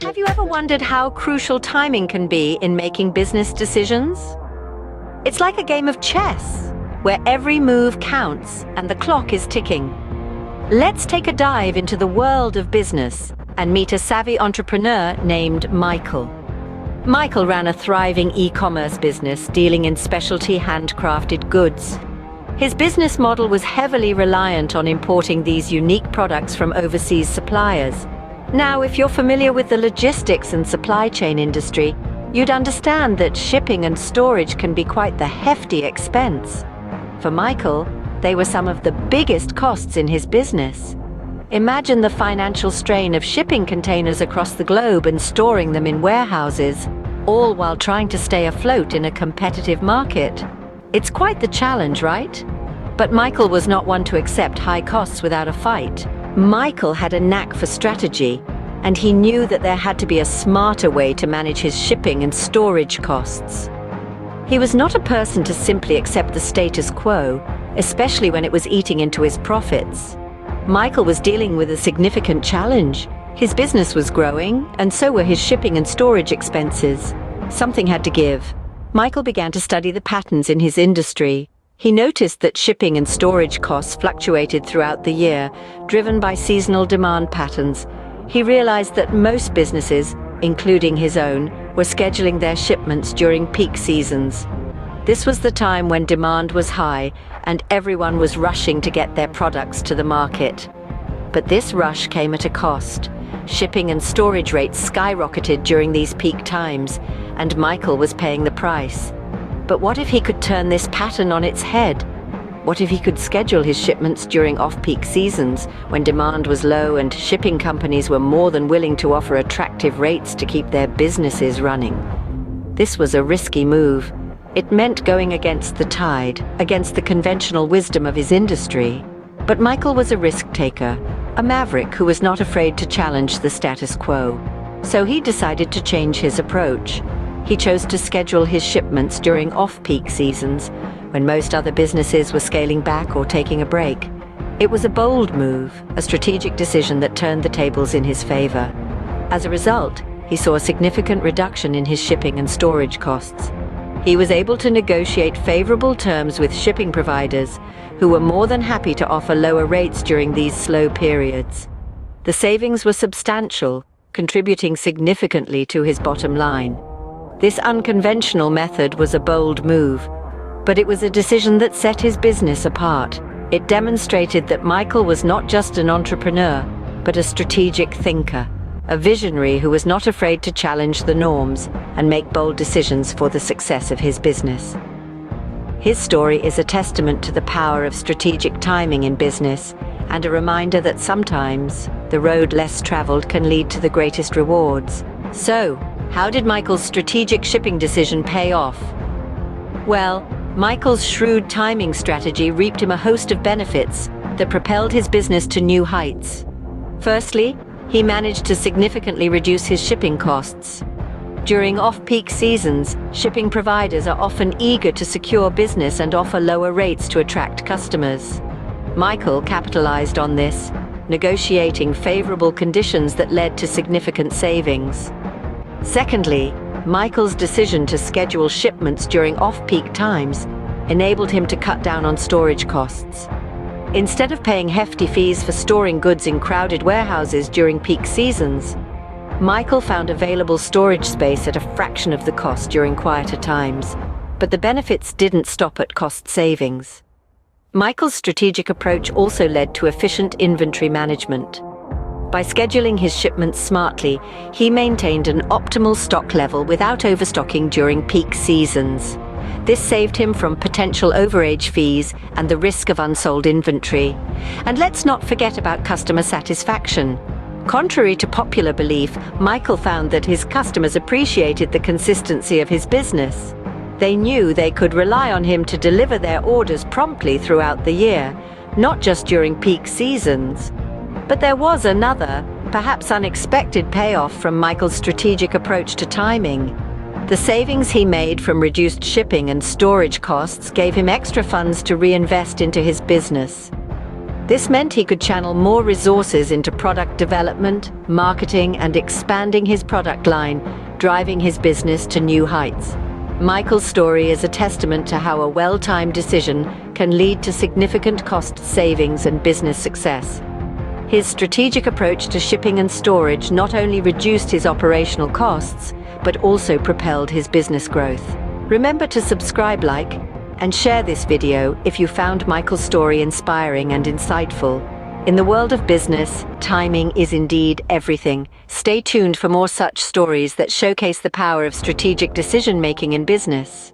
Have you ever wondered how crucial timing can be in making business decisions? It's like a game of chess, where every move counts and the clock is ticking. Let's take a dive into the world of business and meet a savvy entrepreneur named Michael. Michael ran a thriving e-commerce business dealing in specialty handcrafted goods. His business model was heavily reliant on importing these unique products from overseas suppliers. Now, if you're familiar with the logistics and supply chain industry, you'd understand that shipping and storage can be quite the hefty expense. For Michael, they were some of the biggest costs in his business. Imagine the financial strain of shipping containers across the globe and storing them in warehouses, all while trying to stay afloat in a competitive market. It's quite the challenge, right? But Michael was not one to accept high costs without a fight. Michael had a knack for strategy, and he knew that there had to be a smarter way to manage his shipping and storage costs. He was not a person to simply accept the status quo, especially when it was eating into his profits. Michael was dealing with a significant challenge. His business was growing, and so were his shipping and storage expenses. Something had to give. Michael began to study the patterns in his industry. He noticed that shipping and storage costs fluctuated throughout the year, driven by seasonal demand patterns. He realized that most businesses, including his own, were scheduling their shipments during peak seasons. This was the time when demand was high and everyone was rushing to get their products to the market. But this rush came at a cost. Shipping and storage rates skyrocketed during these peak times, and Michael was paying the price. But what if he could turn this pattern on its head? What if he could schedule his shipments during off-peak seasons, when demand was low and shipping companies were more than willing to offer attractive rates to keep their businesses running? This was a risky move. It meant going against the tide, against the conventional wisdom of his industry. But Michael was a risk-taker, a maverick who was not afraid to challenge the status quo. So he decided to change his approach. He chose to schedule his shipments during off-peak seasons, when most other businesses were scaling back or taking a break. It was a bold move, a strategic decision that turned the tables in his favor. As a result, he saw a significant reduction in his shipping and storage costs. He was able to negotiate favorable terms with shipping providers, who were more than happy to offer lower rates during these slow periods. The savings were substantial, contributing significantly to his bottom line. This unconventional method was a bold move, but it was a decision that set his business apart. It demonstrated that Michael was not just an entrepreneur, but a strategic thinker, a visionary who was not afraid to challenge the norms and make bold decisions for the success of his business. His story is a testament to the power of strategic timing in business, and a reminder that sometimes the road less traveled can lead to the greatest rewards. So, how did Michael's strategic shipping decision pay off? Well, Michael's shrewd timing strategy reaped him a host of benefits that propelled his business to new heights. Firstly, he managed to significantly reduce his shipping costs. During off-peak seasons, shipping providers are often eager to secure business and offer lower rates to attract customers. Michael capitalized on this, negotiating favorable conditions that led to significant savings. Secondly, Michael's decision to schedule shipments during off-peak times enabled him to cut down on storage costs. Instead of paying hefty fees for storing goods in crowded warehouses during peak seasons, Michael found available storage space at a fraction of the cost during quieter times. But the benefits didn't stop at cost savings. Michael's strategic approach also led to efficient inventory management. By scheduling his shipments smartly, he maintained an optimal stock level without overstocking during peak seasons. This saved him from potential overage fees and the risk of unsold inventory. And let's not forget about customer satisfaction. Contrary to popular belief, Michael found that his customers appreciated the consistency of his business. They knew they could rely on him to deliver their orders promptly throughout the year, not just during peak seasons. But there was another, perhaps unexpected payoff from Michael's strategic approach to timing. The savings he made from reduced shipping and storage costs gave him extra funds to reinvest into his business. This meant he could channel more resources into product development, marketing, and expanding his product line, driving his business to new heights. Michael's story is a testament to how a well-timed decision can lead to significant cost savings and business success. His strategic approach to shipping and storage not only reduced his operational costs, but also propelled his business growth. Remember to subscribe, like, and share this video if you found Michael's story inspiring and insightful. In the world of business, timing is indeed everything. Stay tuned for more such stories that showcase the power of strategic decision-making in business.